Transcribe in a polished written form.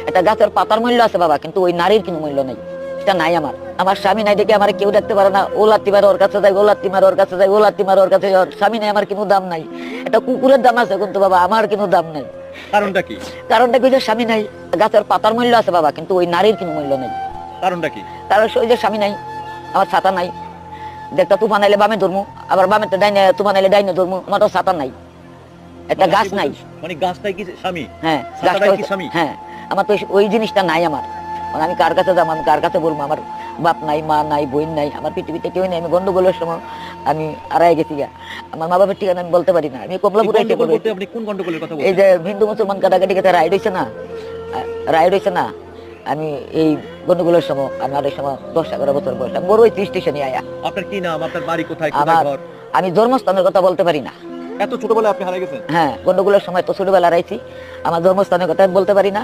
এটা গাছের পাতার মূল্য আছে বাবা, কিন্তু ওই নারীর কোনো মূল্য নেই। এটা নাই আমার। আমার স্বামী নাই দেখে আমার কেউ দেখতে পারে না। ও লাত্তি মারে ওর কাছে যায়, ও লাত্তি মারে ওর কাছে যায়, ও লাত্তি মারে ওর কাছে যায়। স্বামী নাই, আমার কোনো দাম নাই। এটা কুকুরের দাম আছে, কিন্তু বাবা আমার কোনো দাম নাই। কারণটা কি? কারণটা কি যে স্বামী নাই। গাছের পাতার মূল্য আছে বাবা, কিন্তু ওই নারীর কোনো মূল্য নেই। কারণটা কি? কারণ ওই যে স্বামী নাই, আমার ছাতা নাই। একটা তুফান আইলে বামে ধরমু, আবার বামে ডাইনে তুফান আইলে ডাইনে ধরমু, আমার তো ছাতা নাই, একটা গাছ নাই। মানে গাছটাই কি স্বামী? হ্যাঁ, ছাতাটাই কি স্বামী? হ্যাঁ, আমার তো ওই জিনিসটা নাই আমার। মানে আমি কার কাছে যাবো, আমি কার কাছে বলবো? আমার বাপ নাই, মা নাই, বোন নাই, আমার পৃথিবীতে কেউ নেই। আমি গন্ডগোলের সময় আমি আড়াই গেছি গা। আমার মা বাবার ঠিকানা আমি বলতে পারি না। আমি কমলাপুরে এসে গন্ডগোল বলতে আপনি কোন গন্ডগোলের কথা এই বলছেন? যে হিন্দু মুসলমান কাটাকাটি কথা রাইড হয়েছে না, রাইড হয়েছে না, আমি এই গন্ডগোলের সময় আমার এই সময় 10-11 বছর বয়স, আমি বড় ওই স্টেশনে আয়া। আপনার কি নাম? আপনার বাড়ি কোথায়? কোথায় আমার ঘর? আমি জন্মস্থানের কথা বলতে পারি না। এত ছোটবেলায় আপনি হারিয়ে গেছেন? হ্যাঁ, গন্ডগোলের সময় তো ছোটবেলা হারাইছি। আমার জন্মস্থানের কথা আমি বলতে পারি না।